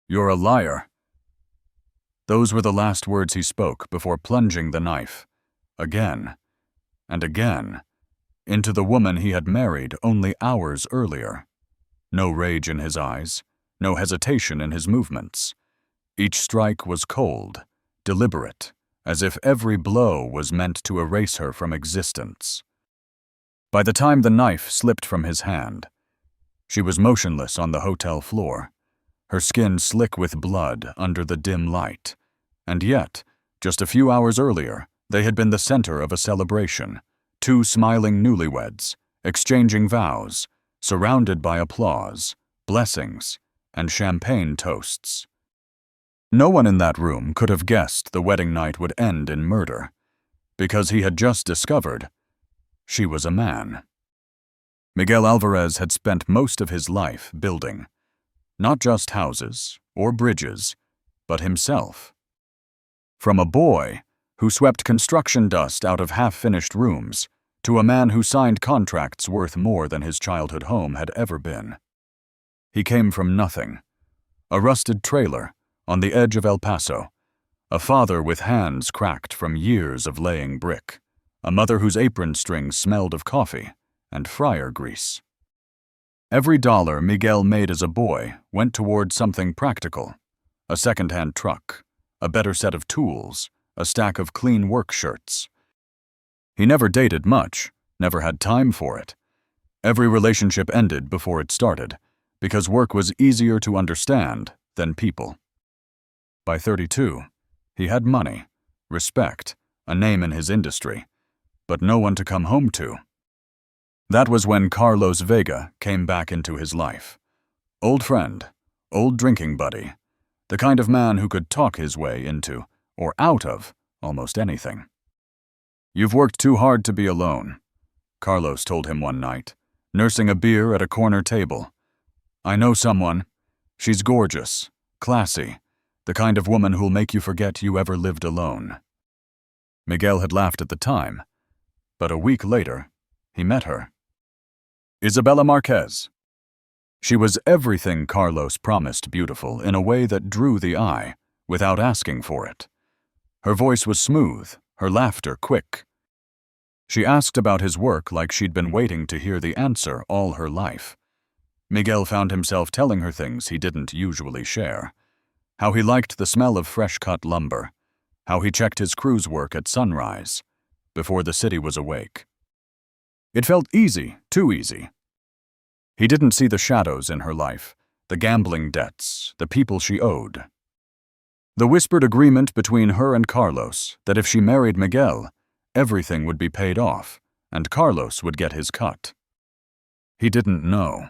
"You're a liar." Those were the last words he spoke before plunging the knife, again and again, into the woman he had married only hours earlier. No rage in his eyes, no hesitation in his movements. Each strike was cold, deliberate, as if every blow was meant to erase her from existence. By the time the knife slipped from his hand, she was motionless on the hotel floor, her skin slick with blood under the dim light. And yet, just a few hours earlier, they had been the center of a celebration, two smiling newlyweds, exchanging vows, surrounded by applause, blessings, and champagne toasts. No one in that room could have guessed the wedding night would end in murder, because he had just discovered she was a man. Miguel Alvarez had spent most of his life building, not just houses or bridges, but himself. From a boy who swept construction dust out of half-finished rooms to a man who signed contracts worth more than his childhood home had ever been. He came from nothing, a rusted trailer on the edge of El Paso, a father with hands cracked from years of laying brick, a mother whose apron strings smelled of coffee and fryer grease. Every dollar Miguel made as a boy went toward something practical, a second-hand truck, a better set of tools, a stack of clean work shirts. He never dated much, never had time for it. Every relationship ended before it started, because work was easier to understand than people. By 32, he had money, respect, a name in his industry, but no one to come home to. That was when Carlos Vega came back into his life. Old friend, old drinking buddy, the kind of man who could talk his way into, or out of, almost anything. "You've worked too hard to be alone," Carlos told him one night, nursing a beer at a corner table. "I know someone. She's gorgeous, classy, the kind of woman who'll make you forget you ever lived alone." Miguel had laughed at the time, but a week later, he met her. Isabella Marquez. She was everything Carlos promised beautiful in a way that drew the eye, without asking for it. Her voice was smooth, her laughter quick. She asked about his work like she'd been waiting to hear the answer all her life. Miguel found himself telling her things he didn't usually share. How he liked the smell of fresh-cut lumber. How he checked his crew's work at sunrise, before the city was awake. It felt easy, too easy. He didn't see the shadows in her life, the gambling debts, the people she owed. The whispered agreement between her and Carlos that if she married Miguel, everything would be paid off, and Carlos would get his cut. He didn't know.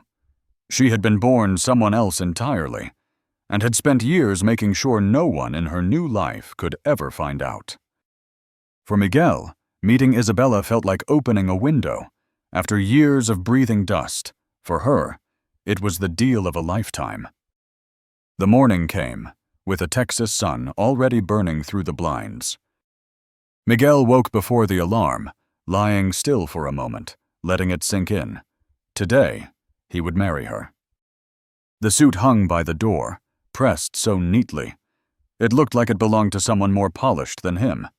She had been born someone else entirely, and had spent years making sure no one in her new life could ever find out. For Miguel, meeting Isabella felt like opening a window. After years of breathing dust, for her, it was the deal of a lifetime. The morning came, with a Texas sun already burning through the blinds. Miguel woke before the alarm, lying still for a moment, letting it sink in. Today, he would marry her. The suit hung by the door, pressed so neatly. It looked like it belonged to someone more polished than him.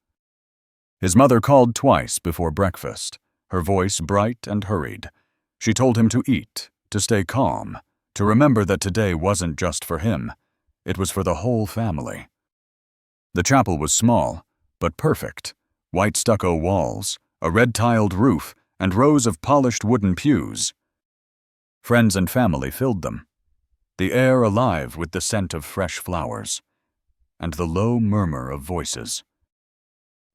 His mother called twice before breakfast, her voice bright and hurried. She told him to eat, to stay calm, to remember that today wasn't just for him. It was for the whole family. The chapel was small, but perfect. White stucco walls, a red-tiled roof, and rows of polished wooden pews. Friends and family filled them, the air alive with the scent of fresh flowers, and the low murmur of voices.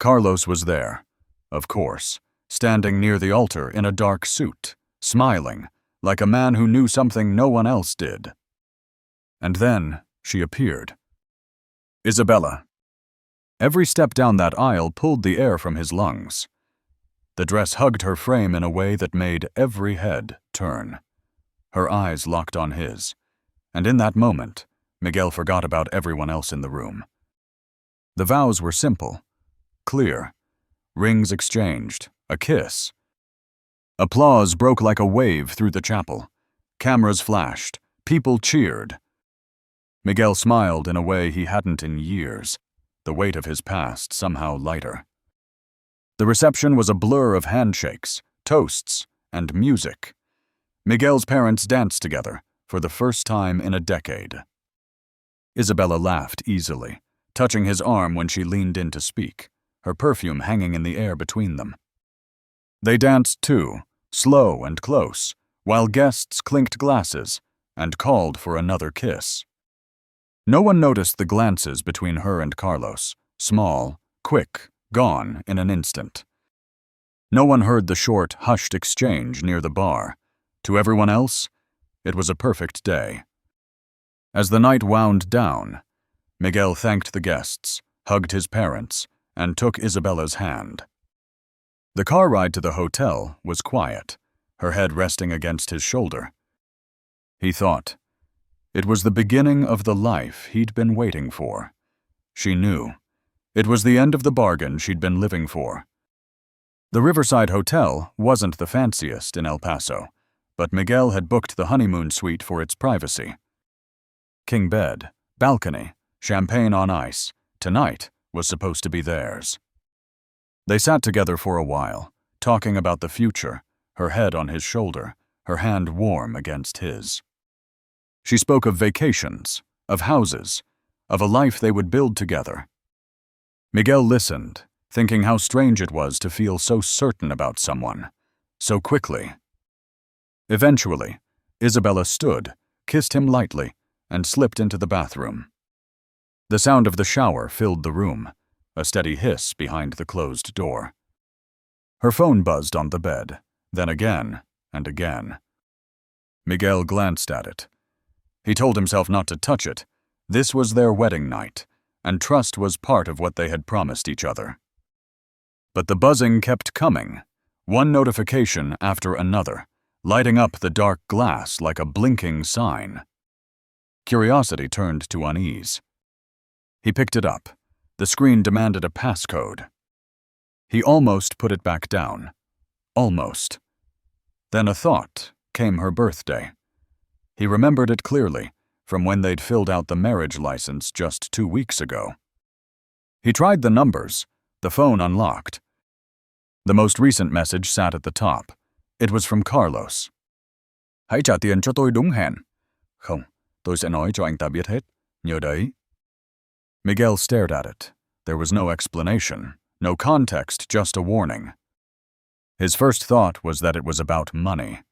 Carlos was there, of course, standing near the altar in a dark suit, smiling, like a man who knew something no one else did. And then she appeared. Isabella. Every step down that aisle pulled the air from his lungs. The dress hugged her frame in a way that made every head turn. Her eyes locked on his, and in that moment, Miguel forgot about everyone else in the room. The vows were simple, clear. Rings exchanged, a kiss. Applause broke like a wave through the chapel. Cameras flashed, people cheered. Miguel smiled in a way he hadn't in years, the weight of his past somehow lighter. The reception was a blur of handshakes, toasts, and music. Miguel's parents danced together for the first time in a decade. Isabella laughed easily, touching his arm when she leaned in to speak, her perfume hanging in the air between them. They danced too, slow and close, while guests clinked glasses and called for another kiss. No one noticed the glances between her and Carlos, small, quick, gone in an instant. No one heard the short, hushed exchange near the bar. To everyone else, it was a perfect day. As the night wound down, Miguel thanked the guests, hugged his parents, and took Isabella's hand. The car ride to the hotel was quiet, her head resting against his shoulder. He thought, it was the beginning of the life he'd been waiting for. She knew. It was the end of the bargain she'd been living for. The Riverside Hotel wasn't the fanciest in El Paso, but Miguel had booked the honeymoon suite for its privacy. King bed, balcony, champagne on ice. Tonight was supposed to be theirs. They sat together for a while, talking about the future, her head on his shoulder, her hand warm against his. She spoke of vacations, of houses, of a life they would build together. Miguel listened, thinking how strange it was to feel so certain about someone, so quickly. Eventually, Isabella stood, kissed him lightly, and slipped into the bathroom. The sound of the shower filled the room, a steady hiss behind the closed door. Her phone buzzed on the bed, then again and again. Miguel glanced at it. He told himself not to touch it. This was their wedding night, and trust was part of what they had promised each other. But the buzzing kept coming, one notification after another, lighting up the dark glass like a blinking sign. Curiosity turned to unease. He picked it up. The screen demanded a passcode. He almost put it back down. Almost. Then a thought came: her birthday. He remembered it clearly, from when they'd filled out the marriage license just 2 weeks ago. He tried the numbers. The phone unlocked. The most recent message sat at the top. It was from Carlos. Hãy trả tiền cho tôi đúng hẹn. Không, tôi sẽ nói cho anh ta biết hết. Nhớ đấy. Miguel stared at it. There was no explanation, no context, just a warning. His first thought was that it was about money.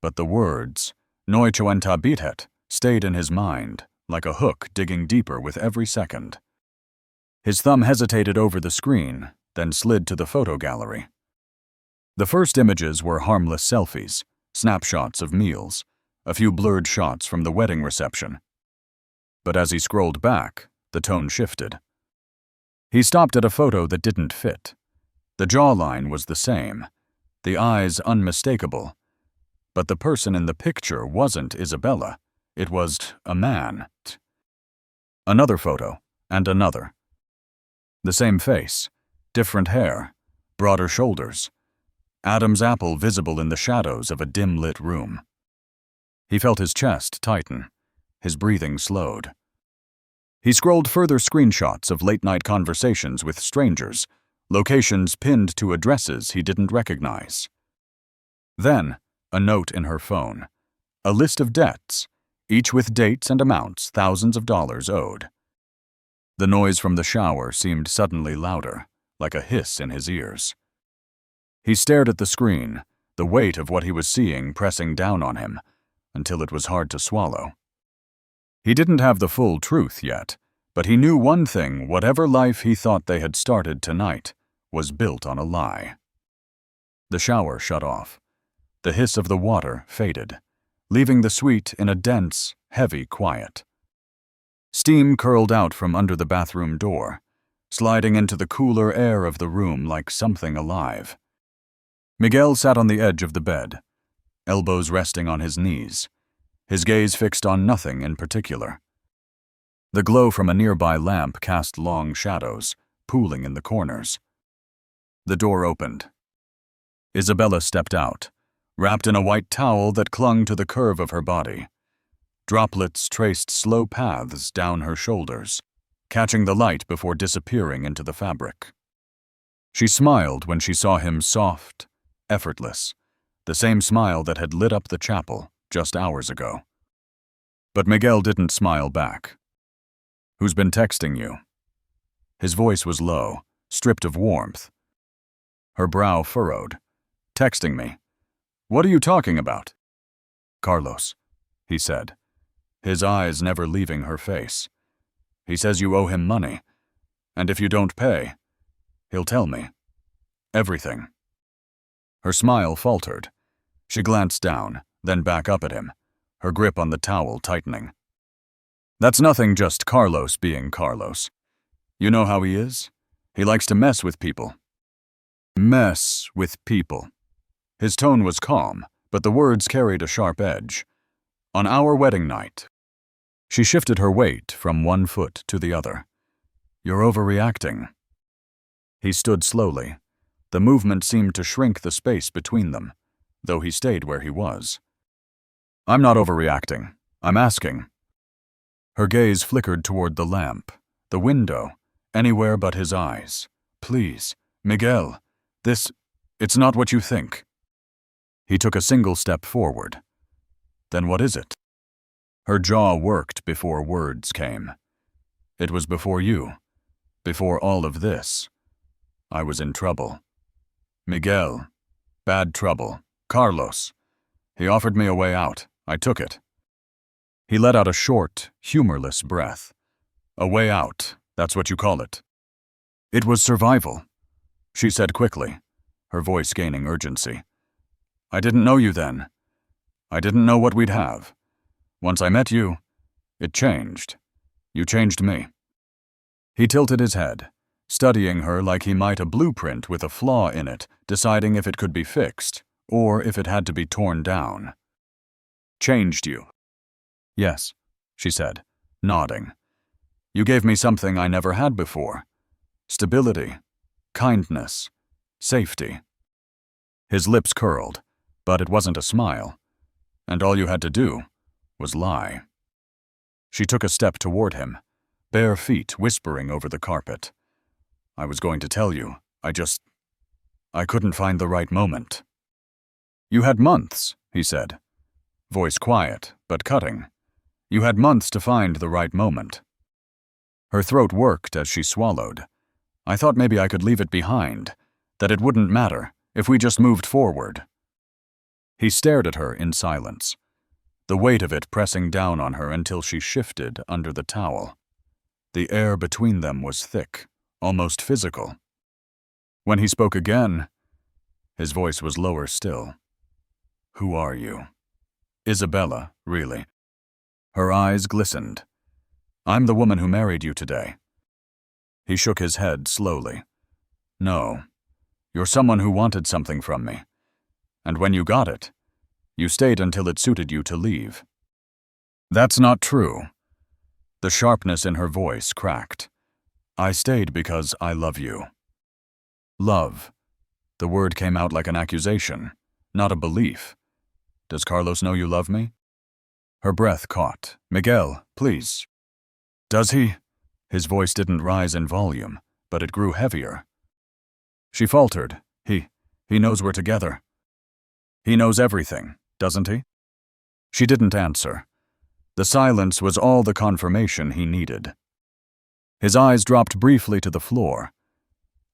But the words, "Noi cho anh ta biết hết," stayed in his mind, like a hook digging deeper with every second. His thumb hesitated over the screen, then slid to the photo gallery. The first images were harmless selfies, snapshots of meals, a few blurred shots from the wedding reception. But as he scrolled back, the tone shifted. He stopped at a photo that didn't fit. The jawline was the same, the eyes unmistakable. But the person in the picture wasn't Isabella. It was a man. Another photo, and another. The same face, different hair, broader shoulders. Adam's apple visible in the shadows of a dim-lit room. He felt his chest tighten. His breathing slowed. He scrolled further screenshots of late-night conversations with strangers, locations pinned to addresses he didn't recognize. Then, a note in her phone. A list of debts, each with dates and amounts thousands of dollars owed. The noise from the shower seemed suddenly louder, like a hiss in his ears. He stared at the screen, the weight of what he was seeing pressing down on him, until it was hard to swallow. He didn't have the full truth yet, but he knew one thing: whatever life he thought they had started tonight was built on a lie. The shower shut off. The hiss of the water faded, leaving the suite in a dense, heavy quiet. Steam curled out from under the bathroom door, sliding into the cooler air of the room like something alive. Miguel sat on the edge of the bed, elbows resting on his knees, his gaze fixed on nothing in particular. The glow from a nearby lamp cast long shadows, pooling in the corners. The door opened. Isabella stepped out, wrapped in a white towel that clung to the curve of her body. Droplets traced slow paths down her shoulders, catching the light before disappearing into the fabric. She smiled when she saw him, soft, effortless, the same smile that had lit up the chapel just hours ago. But Miguel didn't smile back. "Who's been texting you?" His voice was low, stripped of warmth. Her brow furrowed. "Texting me? What are you talking about?" "Carlos," he said, his eyes never leaving her face. "He says you owe him money, and if you don't pay, he'll tell me. Everything." Her smile faltered. She glanced down, then back up at him, her grip on the towel tightening. "That's nothing, just Carlos being Carlos. You know how he is? He likes to mess with people." Mess with people. His tone was calm, but the words carried a sharp edge. "On our wedding night." She shifted her weight from one foot to the other. "You're overreacting." He stood slowly. The movement seemed to shrink the space between them, though he stayed where he was. "I'm not overreacting. I'm asking." Her gaze flickered toward the lamp, the window, anywhere but his eyes. "Please, Miguel, it's not what you think." He took a single step forward. "Then what is it?" Her jaw worked before words came. "It was before you. Before all of this. I was in trouble. Miguel. Bad trouble. Carlos. He offered me a way out. I took it." He let out a short, humorless breath. "A way out, that's what you call it." "It was survival," she said quickly, her voice gaining urgency. "I didn't know you then. I didn't know what we'd have. Once I met you, it changed. You changed me." He tilted his head, studying her like he might a blueprint with a flaw in it, deciding if it could be fixed, or if it had to be torn down. "Changed you?" "Yes," she said, nodding. "You gave me something I never had before. Stability, kindness, safety." His lips curled, but it wasn't a smile, and all you had to do was lie. She took a step toward him, bare feet whispering over the carpet. "I was going to tell you, I couldn't find the right moment." "You had months," he said, voice quiet but cutting. "You had months to find the right moment." Her throat worked as she swallowed. "I thought maybe I could leave it behind, that it wouldn't matter if we just moved forward." He stared at her in silence, the weight of it pressing down on her until she shifted under the towel. The air between them was thick, almost physical. When he spoke again, his voice was lower still. "Who are you?" "Isabella, really." Her eyes glistened. "I'm the woman who married you today." He shook his head slowly. "No, you're someone who wanted something from me. And when you got it, you stayed until it suited you to leave." "That's not true." The sharpness in her voice cracked. "I stayed because I love you." Love. The word came out like an accusation, not a belief. "Does Carlos know you love me?" Her breath caught. "Miguel, please." "Does he?" His voice didn't rise in volume, but it grew heavier. She faltered. He knows we're together." "He knows everything, doesn't he?" She didn't answer. The silence was all the confirmation he needed. His eyes dropped briefly to the floor,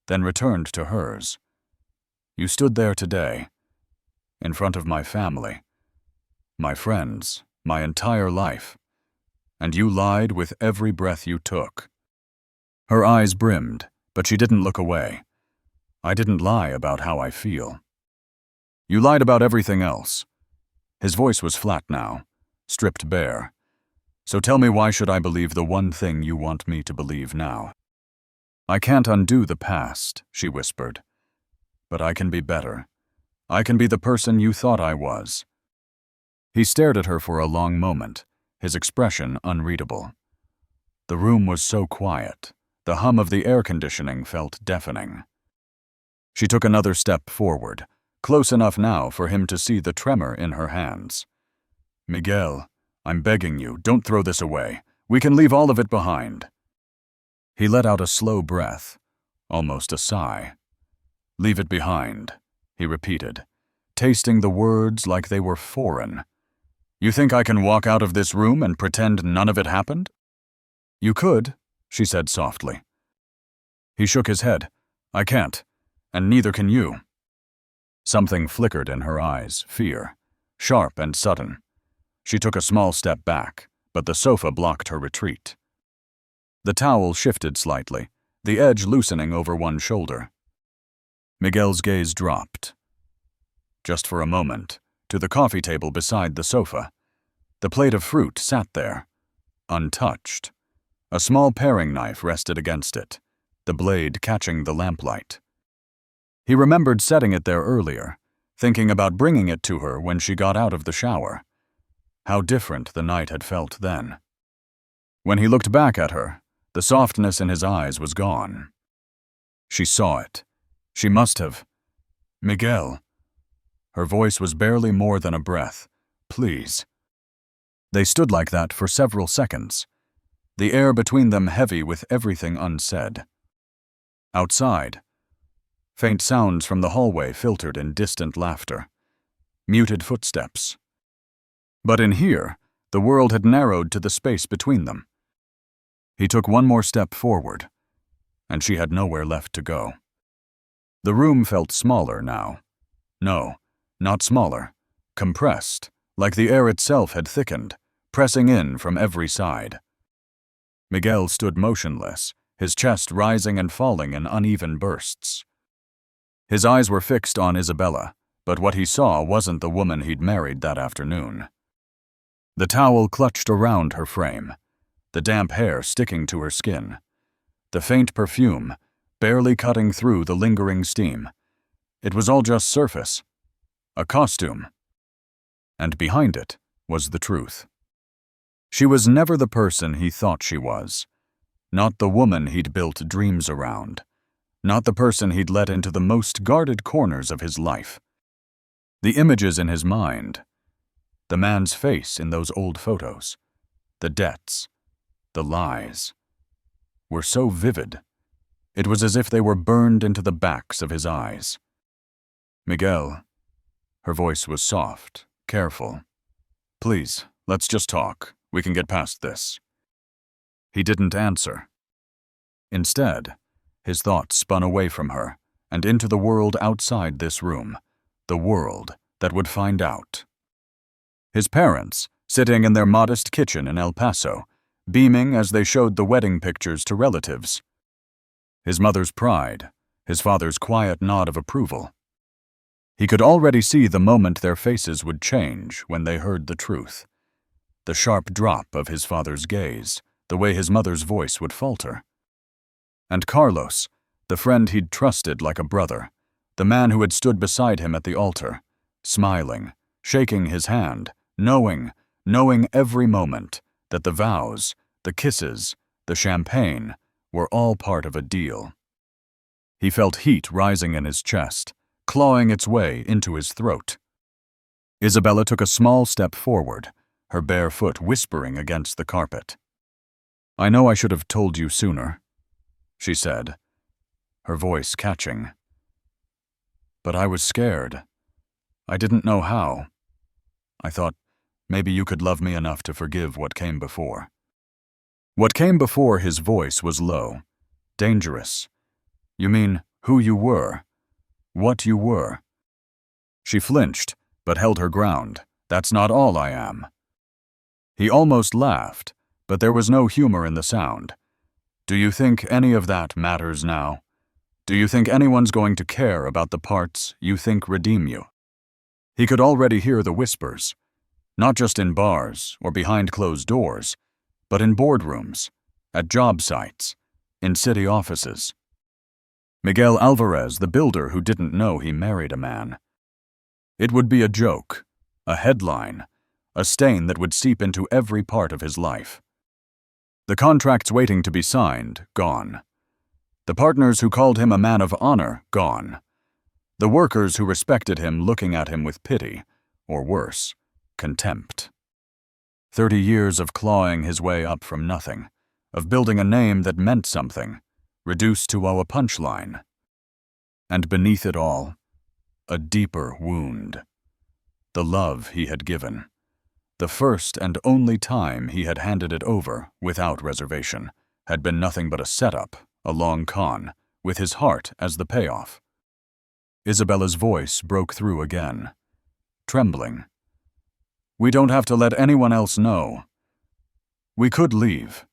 then returned to hers. "You stood there today, in front of my family, my friends, my entire life, and you lied with every breath you took." Her eyes brimmed, but she didn't look away. "I didn't lie about how I feel." "You lied about everything else." His voice was flat now, stripped bare. "So tell me, why should I believe the one thing you want me to believe now?" "I can't undo the past," she whispered. "But I can be better. I can be the person you thought I was." He stared at her for a long moment, his expression unreadable. The room was so quiet. The hum of the air conditioning felt deafening. She took another step forward, close enough now for him to see the tremor in her hands. "Miguel, I'm begging you, don't throw this away. We can leave all of it behind." He let out a slow breath, almost a sigh. "Leave it behind," he repeated, tasting the words like they were foreign. "You think I can walk out of this room and pretend none of it happened?" "You could," she said softly. He shook his head. "I can't, and neither can you." Something flickered in her eyes, fear, sharp and sudden. She took a small step back, but the sofa blocked her retreat. The towel shifted slightly, the edge loosening over one shoulder. Miguel's gaze dropped. Just for a moment, to the coffee table beside the sofa. The plate of fruit sat there, untouched. A small paring knife rested against it, the blade catching the lamplight. He remembered setting it there earlier, thinking about bringing it to her when she got out of the shower. How different the night had felt then. When he looked back at her, the softness in his eyes was gone. She saw it. She must have. "Miguel." Her voice was barely more than a breath. "Please." They stood like that for several seconds, the air between them heavy with everything unsaid. Outside, faint sounds from the hallway filtered in distant laughter, muted footsteps. But in here, the world had narrowed to the space between them. He took one more step forward, and she had nowhere left to go. The room felt smaller now. No, not smaller, compressed, like the air itself had thickened, pressing in from every side. Miguel stood motionless, his chest rising and falling in uneven bursts. His eyes were fixed on Isabella, but what he saw wasn't the woman he'd married that afternoon. The towel clutched around her frame, the damp hair sticking to her skin, the faint perfume barely cutting through the lingering steam. It was all just surface, a costume. And behind it was the truth. She was never the person he thought she was, not the woman he'd built dreams around, not the person he'd let into the most guarded corners of his life. The images in his mind, the man's face in those old photos, the debts, the lies, were so vivid. It was as if they were burned into the backs of his eyes. "Miguel," her voice was soft, careful. "Please, let's just talk. We can get past this." He didn't answer. Instead, his thoughts spun away from her and into the world outside this room, the world that would find out. His parents, sitting in their modest kitchen in El Paso, beaming as they showed the wedding pictures to relatives. His mother's pride, his father's quiet nod of approval. He could already see the moment their faces would change when they heard the truth. The sharp drop of his father's gaze, the way his mother's voice would falter. And Carlos, the friend he'd trusted like a brother, the man who had stood beside him at the altar, smiling, shaking his hand, knowing every moment that the vows, the kisses, the champagne were all part of a deal. He felt heat rising in his chest, clawing its way into his throat. Isabella took a small step forward, her bare foot whispering against the carpet. "I know I should have told you sooner," she said, her voice catching. "But I was scared. I didn't know how. I thought maybe you could love me enough to forgive what came before." What came before his voice was low, dangerous. "You mean who you were, what you were." She flinched, but held her ground. "That's not all I am." He almost laughed, but there was no humor in the sound. "Do you think any of that matters now? Do you think anyone's going to care about the parts you think redeem you?" He could already hear the whispers, not just in bars or behind closed doors, but in boardrooms, at job sites, in city offices. Miguel Alvarez, the builder who didn't know he married a man. It would be a joke, a headline, a stain that would seep into every part of his life. The contracts waiting to be signed, gone. The partners who called him a man of honor, gone. The workers who respected him looking at him with pity, or worse, contempt. 30 years of clawing his way up from nothing, of building a name that meant something, reduced to a punchline. And beneath it all, a deeper wound. The love he had given. The first and only time he had handed it over, without reservation, had been nothing but a setup, a long con, with his heart as the payoff. Isabella's voice broke through again, trembling. "We don't have to let anyone else know. We could leave.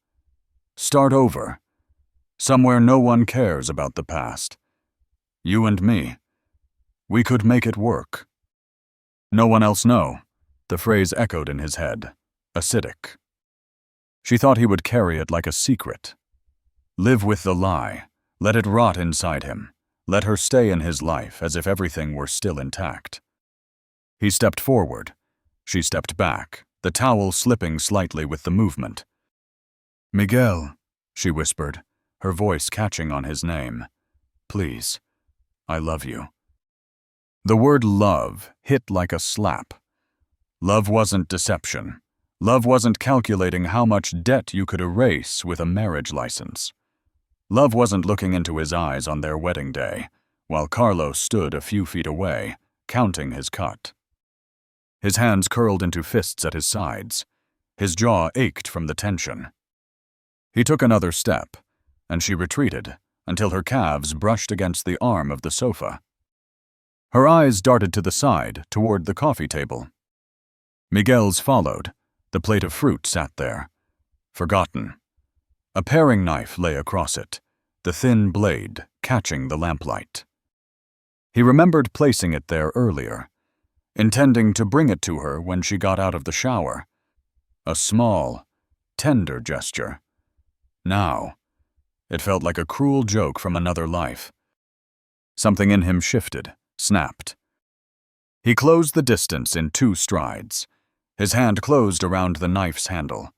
Start over. Somewhere no one cares about the past. You and me. We could make it work." No one else know. The phrase echoed in his head, acidic. She thought he would carry it like a secret. Live with the lie. Let it rot inside him. Let her stay in his life as if everything were still intact. He stepped forward. She stepped back, the towel slipping slightly with the movement. "Miguel," she whispered, her voice catching on his name. "Please, I love you." The word love hit like a slap. Love wasn't deception. Love wasn't calculating how much debt you could erase with a marriage license. Love wasn't looking into his eyes on their wedding day, while Carlos stood a few feet away, counting his cut. His hands curled into fists at his sides. His jaw ached from the tension. He took another step, and she retreated until her calves brushed against the arm of the sofa. Her eyes darted to the side, toward the coffee table. Miguel's followed. The plate of fruit sat there, forgotten. A paring knife lay across it, the thin blade catching the lamplight. He remembered placing it there earlier, intending to bring it to her when she got out of the shower. A small, tender gesture. Now, it felt like a cruel joke from another life. Something in him shifted, snapped. He closed the distance in 2 strides. His hand closed around the knife's handle.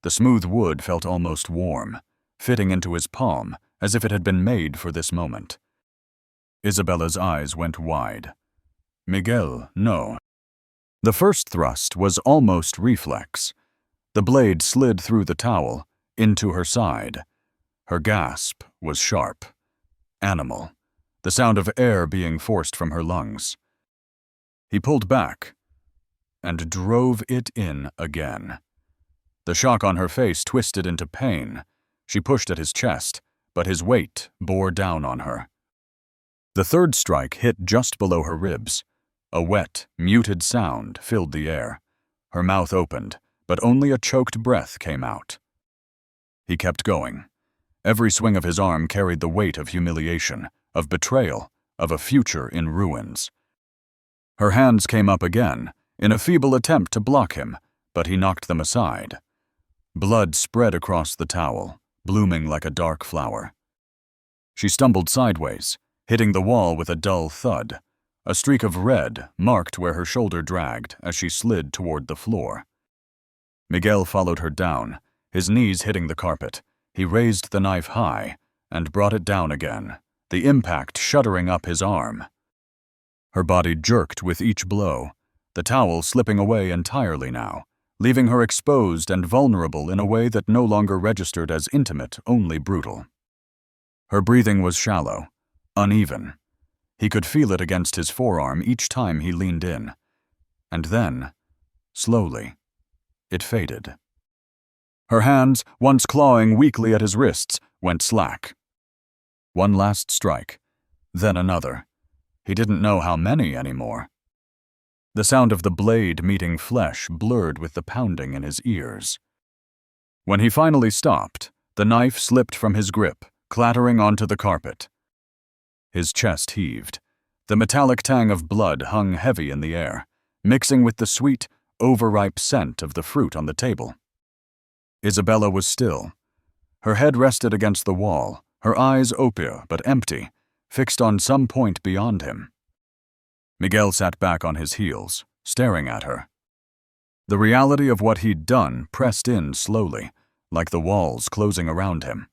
The smooth wood felt almost warm, fitting into his palm as if it had been made for this moment. Isabella's eyes went wide. "Miguel, no." The first thrust was almost reflex. The blade slid through the towel, into her side. Her gasp was sharp, animal, the sound of air being forced from her lungs. He pulled back and drove it in again. The shock on her face twisted into pain. She pushed at his chest, but his weight bore down on her. The third strike hit just below her ribs. A wet, muted sound filled the air. Her mouth opened, but only a choked breath came out. He kept going. Every swing of his arm carried the weight of humiliation, of betrayal, of a future in ruins. Her hands came up again, in a feeble attempt to block him, but he knocked them aside. Blood spread across the towel, blooming like a dark flower. She stumbled sideways, hitting the wall with a dull thud. A streak of red marked where her shoulder dragged as she slid toward the floor. Miguel followed her down, his knees hitting the carpet. He raised the knife high and brought it down again, the impact shuddering up his arm. Her body jerked with each blow, the towel slipping away entirely now, leaving her exposed and vulnerable in a way that no longer registered as intimate, only brutal. Her breathing was shallow, uneven. He could feel it against his forearm each time he leaned in. And then, slowly, it faded. Her hands, once clawing weakly at his wrists, went slack. One last strike, then another. He didn't know how many anymore. The sound of the blade meeting flesh blurred with the pounding in his ears. When he finally stopped, the knife slipped from his grip, clattering onto the carpet. His chest heaved. The metallic tang of blood hung heavy in the air, mixing with the sweet, overripe scent of the fruit on the table. Isabella was still. Her head rested against the wall, her eyes open but empty, fixed on some point beyond him. Miguel sat back on his heels, staring at her. The reality of what he'd done pressed in slowly, like the walls closing around him.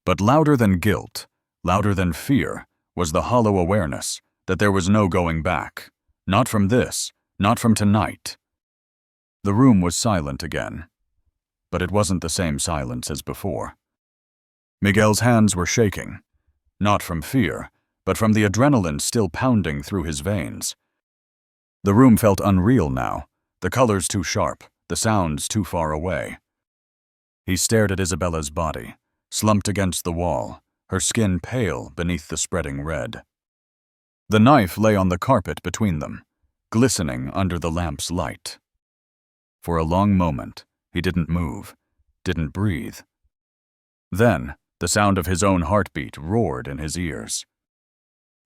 But louder than guilt, louder than fear, was the hollow awareness that there was no going back. Not from this, not from tonight. The room was silent again, but it wasn't the same silence as before. Miguel's hands were shaking, not from fear, but from the adrenaline still pounding through his veins. The room felt unreal now, the colors too sharp, the sounds too far away. He stared at Isabella's body, slumped against the wall, her skin pale beneath the spreading red. The knife lay on the carpet between them, glistening under the lamp's light. For a long moment, he didn't move, didn't breathe. Then, the sound of his own heartbeat roared in his ears.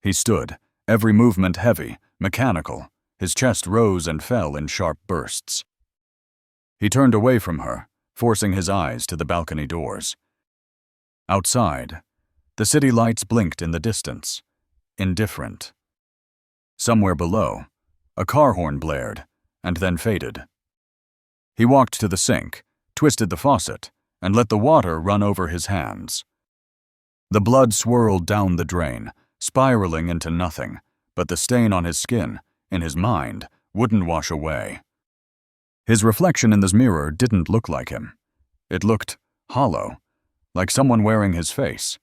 He stood, every movement heavy, mechanical. His chest rose and fell in sharp bursts. He turned away from her, forcing his eyes to the balcony doors. Outside, the city lights blinked in the distance, indifferent. Somewhere below, a car horn blared, and then faded. He walked to the sink, twisted the faucet, and let the water run over his hands. The blood swirled down the drain, spiraling into nothing, but the stain on his skin, in his mind, wouldn't wash away. His reflection in the mirror didn't look like him. It looked hollow, like someone wearing his face.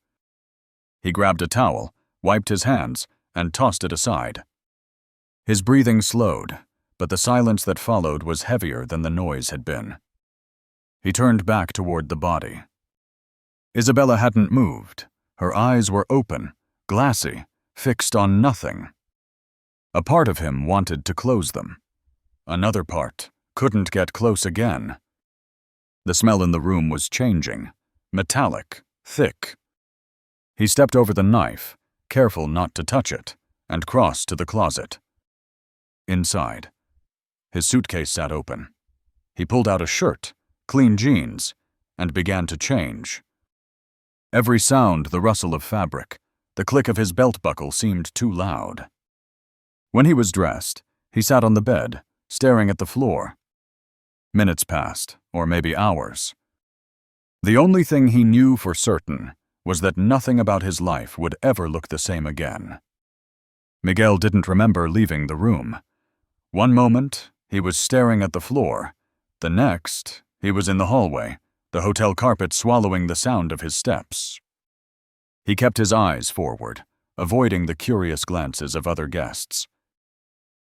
He grabbed a towel, wiped his hands, and tossed it aside. His breathing slowed, but the silence that followed was heavier than the noise had been. He turned back toward the body. Isabella hadn't moved. Her eyes were open, glassy, fixed on nothing. A part of him wanted to close them. Another part couldn't get close again. The smell in the room was changing, metallic, thick. He stepped over the knife, careful not to touch it, and crossed to the closet. Inside, his suitcase sat open. He pulled out a shirt, clean jeans, and began to change. Every sound, the rustle of fabric, the click of his belt buckle seemed too loud. When he was dressed, he sat on the bed, staring at the floor. Minutes passed, or maybe hours. The only thing he knew for certain was that nothing about his life would ever look the same again. Miguel didn't remember leaving the room. One moment, he was staring at the floor. The next, he was in the hallway, the hotel carpet swallowing the sound of his steps. He kept his eyes forward, avoiding the curious glances of other guests.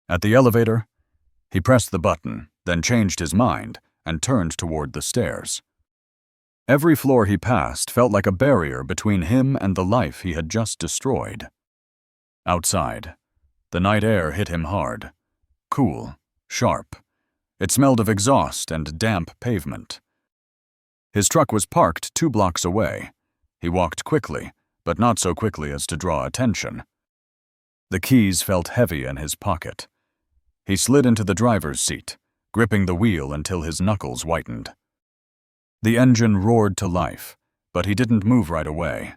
At the elevator, he pressed the button, then changed his mind and turned toward the stairs. Every floor he passed felt like a barrier between him and the life he had just destroyed. Outside, the night air hit him hard, cool, sharp. It smelled of exhaust and damp pavement. His truck was parked 2 blocks away. He walked quickly, but not so quickly as to draw attention. The keys felt heavy in his pocket. He slid into the driver's seat, gripping the wheel until his knuckles whitened. The engine roared to life, but he didn't move right away.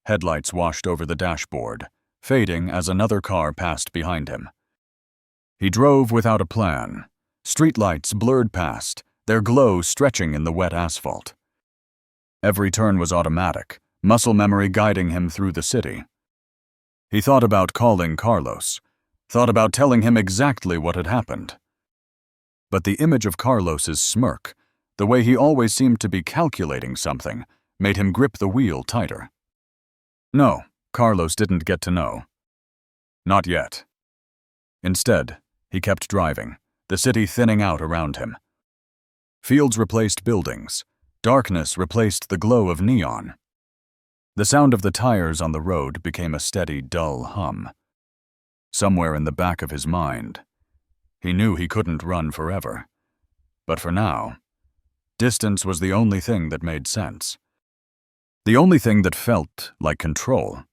Headlights washed over the dashboard, fading as another car passed behind him. He drove without a plan. Streetlights blurred past, their glow stretching in the wet asphalt. Every turn was automatic, muscle memory guiding him through the city. He thought about calling Carlos, thought about telling him exactly what had happened. But the image of Carlos's smirk, the way he always seemed to be calculating something, made him grip the wheel tighter. No, Carlos didn't get to know. Not yet. Instead, he kept driving, the city thinning out around him. Fields replaced buildings. Darkness replaced the glow of neon. The sound of the tires on the road became a steady, dull hum. Somewhere in the back of his mind, he knew he couldn't run forever. But for now, distance was the only thing that made sense. The only thing that felt like control.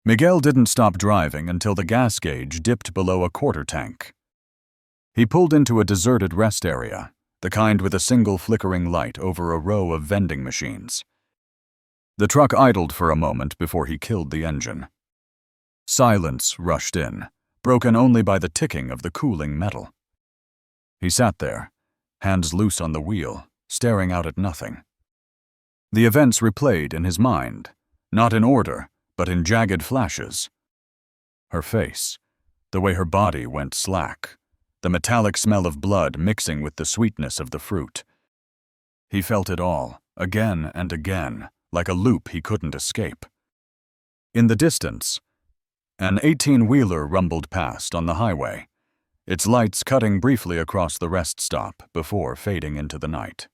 Miguel didn't stop driving until the gas gauge dipped below a quarter tank. He pulled into a deserted rest area, the kind with a single flickering light over a row of vending machines. The truck idled for a moment before he killed the engine. Silence rushed in, broken only by the ticking of the cooling metal. He sat there, hands loose on the wheel, staring out at nothing. The events replayed in his mind, not in order, but in jagged flashes. Her face, the way her body went slack, the metallic smell of blood mixing with the sweetness of the fruit. He felt it all, again and again, like a loop he couldn't escape. In the distance, an 18-wheeler rumbled past on the highway, its lights cutting briefly across the rest stop before fading into the night.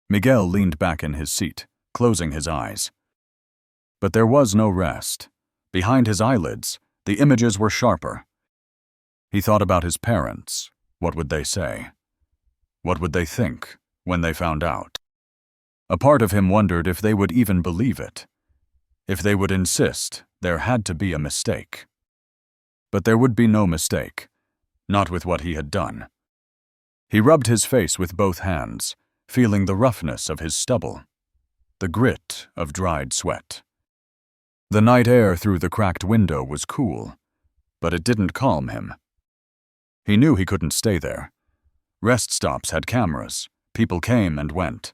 Miguel leaned back in his seat, closing his eyes. But there was no rest. Behind his eyelids, the images were sharper. He thought about his parents. What would they say? What would they think when they found out? A part of him wondered if they would even believe it. If they would insist there had to be a mistake. But there would be no mistake, not with what he had done. He rubbed his face with both hands, feeling the roughness of his stubble, the grit of dried sweat. The night air through the cracked window was cool, but it didn't calm him. He knew he couldn't stay there. Rest stops had cameras. People came and went.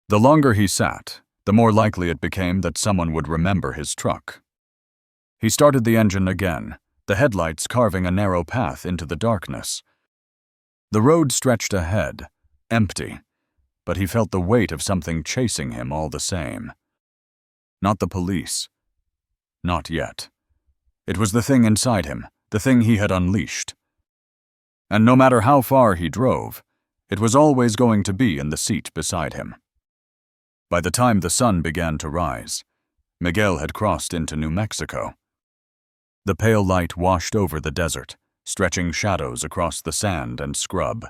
The longer he sat, the more likely it became that someone would remember his truck. He started the engine again, the headlights carving a narrow path into the darkness. The road stretched ahead, empty, but he felt the weight of something chasing him all the same. Not the police. Not yet. It was the thing inside him, the thing he had unleashed. And no matter how far he drove, it was always going to be in the seat beside him. By the time the sun began to rise, Miguel had crossed into New Mexico. The pale light washed over the desert, stretching shadows across the sand and scrub.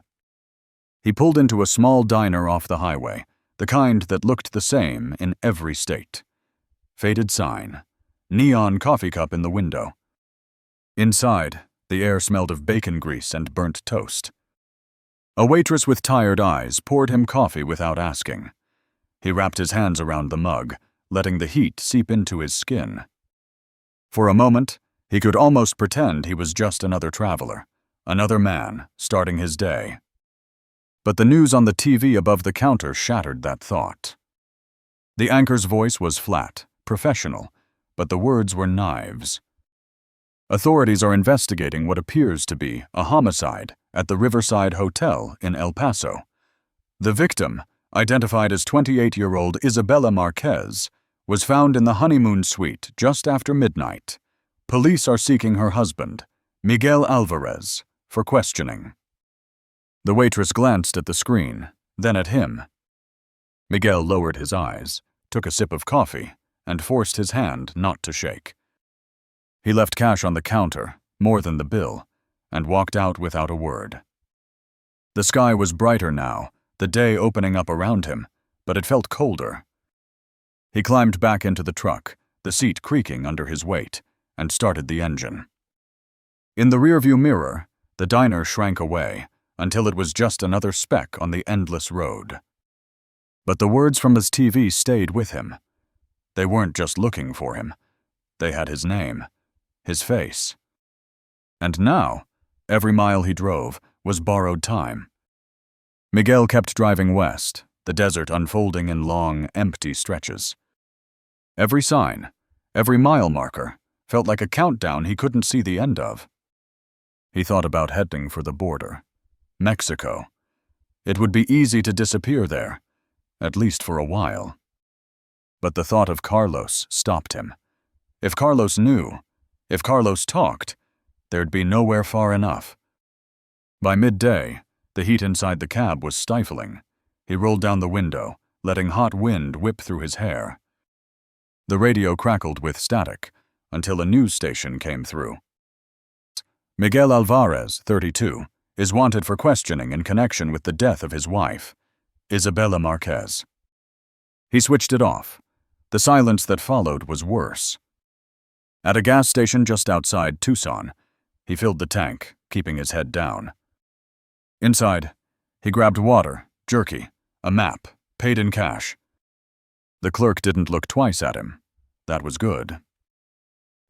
He pulled into a small diner off the highway, the kind that looked the same in every state. Faded sign, neon coffee cup in the window. Inside, the air smelled of bacon grease and burnt toast. A waitress with tired eyes poured him coffee without asking. He wrapped his hands around the mug, letting the heat seep into his skin. For a moment, he could almost pretend he was just another traveler, another man, starting his day. But the news on the TV above the counter shattered that thought. The anchor's voice was flat, professional, but the words were knives. Authorities are investigating what appears to be a homicide at the Riverside Hotel in El Paso. The victim, identified as 28-year-old Isabella Marquez, was found in the honeymoon suite just after midnight. Police are seeking her husband, Miguel Alvarez, for questioning. The waitress glanced at the screen, then at him. Miguel lowered his eyes, took a sip of coffee, and forced his hand not to shake. He left cash on the counter, more than the bill, and walked out without a word. The sky was brighter now, the day opening up around him, but it felt colder. He climbed back into the truck, the seat creaking under his weight, and started the engine. In the rearview mirror, the diner shrank away, until it was just another speck on the endless road. But the words from his TV stayed with him. They weren't just looking for him. They had his name, his face. And now, every mile he drove was borrowed time. Miguel kept driving west, the desert unfolding in long, empty stretches. Every sign, every mile marker, felt like a countdown he couldn't see the end of. He thought about heading for the border. Mexico. It would be easy to disappear there, at least for a while. But the thought of Carlos stopped him. If Carlos knew, if Carlos talked, there'd be nowhere far enough. By midday, the heat inside the cab was stifling. He rolled down the window, letting hot wind whip through his hair. The radio crackled with static until a news station came through. Miguel Alvarez, 32, is wanted for questioning in connection with the death of his wife, Isabella Marquez. He switched it off. The silence that followed was worse. At a gas station just outside Tucson, he filled the tank, keeping his head down. Inside, he grabbed water, jerky, a map, paid in cash. The clerk didn't look twice at him. That was good.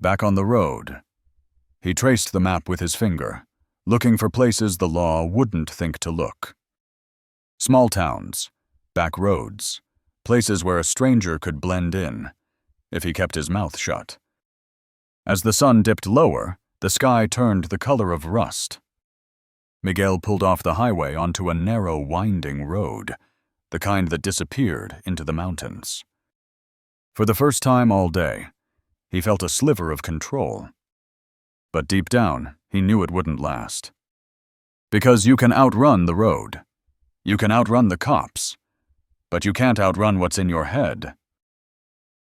Back on the road, he traced the map with his finger, looking for places the law wouldn't think to look. Small towns, back roads, places where a stranger could blend in, if he kept his mouth shut. As the sun dipped lower, the sky turned the color of rust. Miguel pulled off the highway onto a narrow, winding road, the kind that disappeared into the mountains. For the first time all day, he felt a sliver of control. But deep down, he knew it wouldn't last. Because you can outrun the road. You can outrun the cops. But you can't outrun what's in your head.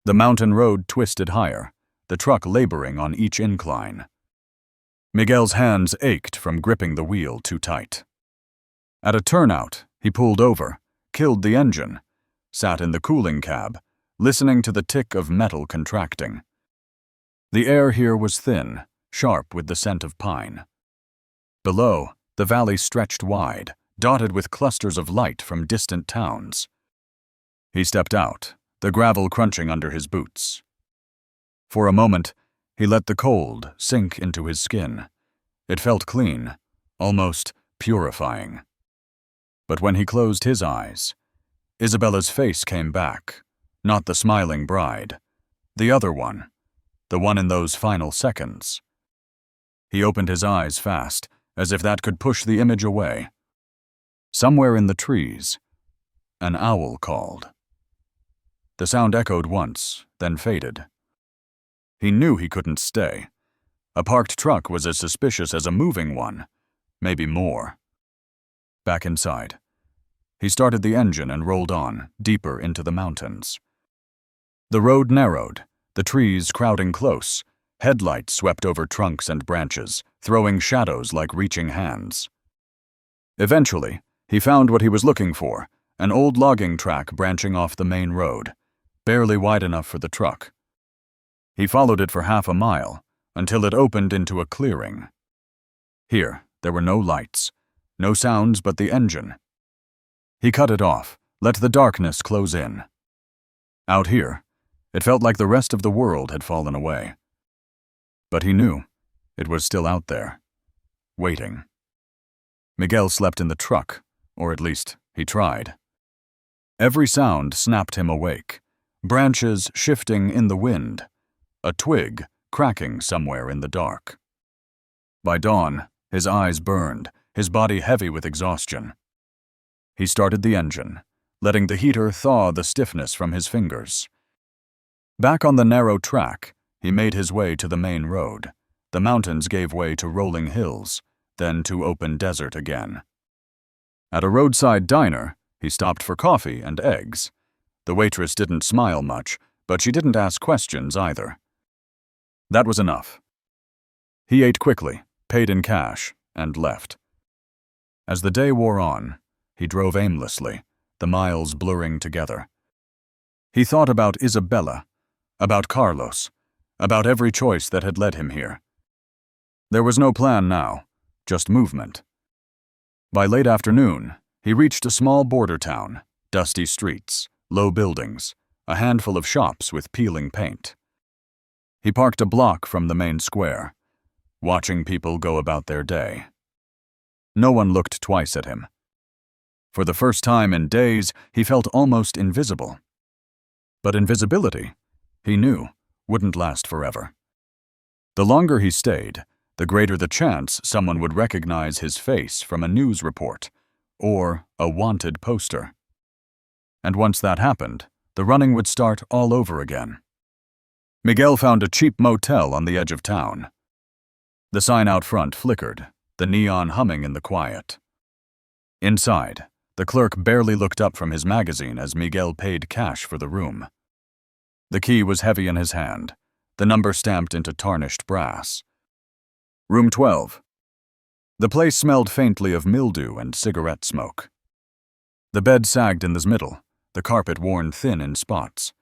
The mountain road twisted higher, the truck laboring on each incline. Miguel's hands ached from gripping the wheel too tight. At a turnout, he pulled over, killed the engine, sat in the cooling cab, listening to the tick of metal contracting. The air here was thin, sharp with the scent of pine. Below, the valley stretched wide, dotted with clusters of light from distant towns. He stepped out, the gravel crunching under his boots. For a moment, he let the cold sink into his skin. It felt clean, almost purifying. But when he closed his eyes, Isabella's face came back, not the smiling bride, the other one, the one in those final seconds. He opened his eyes fast, as if that could push the image away. Somewhere in the trees, an owl called. The sound echoed once, then faded. He knew he couldn't stay. A parked truck was as suspicious as a moving one, maybe more. Back inside, he started the engine and rolled on, deeper into the mountains. The road narrowed, the trees crowding close. Headlights swept over trunks and branches, throwing shadows like reaching hands. Eventually, he found what he was looking for, an old logging track branching off the main road, barely wide enough for the truck. He followed it for half a mile, until it opened into a clearing. Here, there were no lights, no sounds but the engine. He cut it off, let the darkness close in. Out here, it felt like the rest of the world had fallen away. But he knew it was still out there, waiting. Miguel slept in the truck, or at least he tried. Every sound snapped him awake, branches shifting in the wind, a twig cracking somewhere in the dark. By dawn, his eyes burned, his body heavy with exhaustion. He started the engine, letting the heater thaw the stiffness from his fingers. Back on the narrow track, he made his way to the main road. The mountains gave way to rolling hills, then to open desert again. At a roadside diner, he stopped for coffee and eggs. The waitress didn't smile much, but she didn't ask questions either. That was enough. He ate quickly, paid in cash, and left. As the day wore on, he drove aimlessly, the miles blurring together. He thought about Isabella, about Carlos, about every choice that had led him here. There was no plan now, just movement. By late afternoon, he reached a small border town, dusty streets, low buildings, a handful of shops with peeling paint. He parked a block from the main square, watching people go about their day. No one looked twice at him. For the first time in days, he felt almost invisible. But invisibility, he knew, wouldn't last forever. The longer he stayed, the greater the chance someone would recognize his face from a news report or a wanted poster. And once that happened, the running would start all over again. Miguel found a cheap motel on the edge of town. The sign out front flickered, the neon humming in the quiet. Inside, the clerk barely looked up from his magazine as Miguel paid cash for the room. The key was heavy in his hand, the number stamped into tarnished brass. Room 12. The place smelled faintly of mildew and cigarette smoke. The bed sagged in the middle, the carpet worn thin in spots.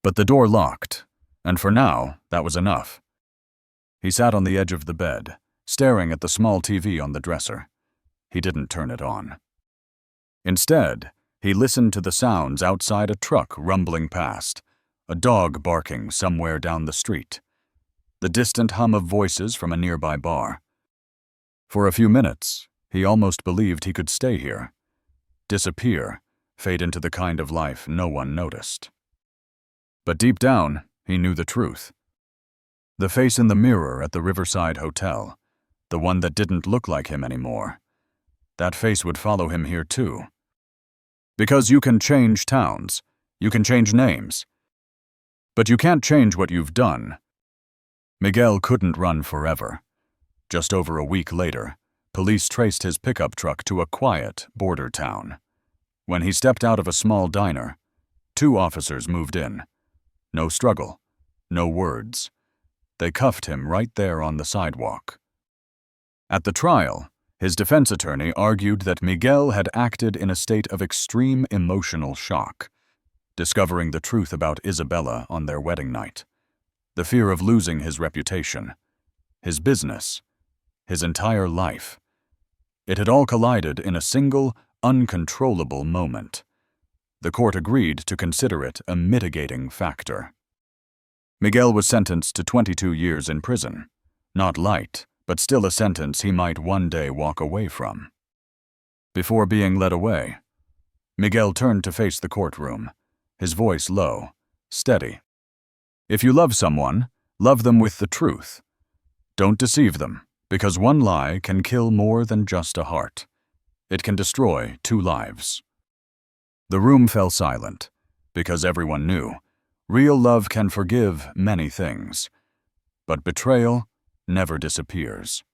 But the door locked, and for now, that was enough. He sat on the edge of the bed, staring at the small TV on the dresser. He didn't turn it on. Instead, he listened to the sounds outside a truck rumbling past, a dog barking somewhere down the street, the distant hum of voices from a nearby bar. For a few minutes, he almost believed he could stay here, disappear, fade into the kind of life no one noticed. But deep down, he knew the truth. The face in the mirror at the Riverside Hotel, the one that didn't look like him anymore. That face would follow him here too. Because you can change towns, you can change names, but you can't change what you've done. Miguel couldn't run forever. Just over a week later, police traced his pickup truck to a quiet border town. When he stepped out of a small diner, 2 officers moved in. No struggle, no words. They cuffed him right there on the sidewalk. At the trial, his defense attorney argued that Miguel had acted in a state of extreme emotional shock, discovering the truth about Isabella on their wedding night. The fear of losing his reputation, his business, his entire life. It had all collided in a single, uncontrollable moment. The court agreed to consider it a mitigating factor. Miguel was sentenced to 22 years in prison. Not light, but still a sentence he might one day walk away from. Before being led away, Miguel turned to face the courtroom, his voice low, steady. If you love someone, love them with the truth. Don't deceive them, because one lie can kill more than just a heart. It can destroy 2 lives. The room fell silent, because everyone knew real love can forgive many things, but betrayal never disappears.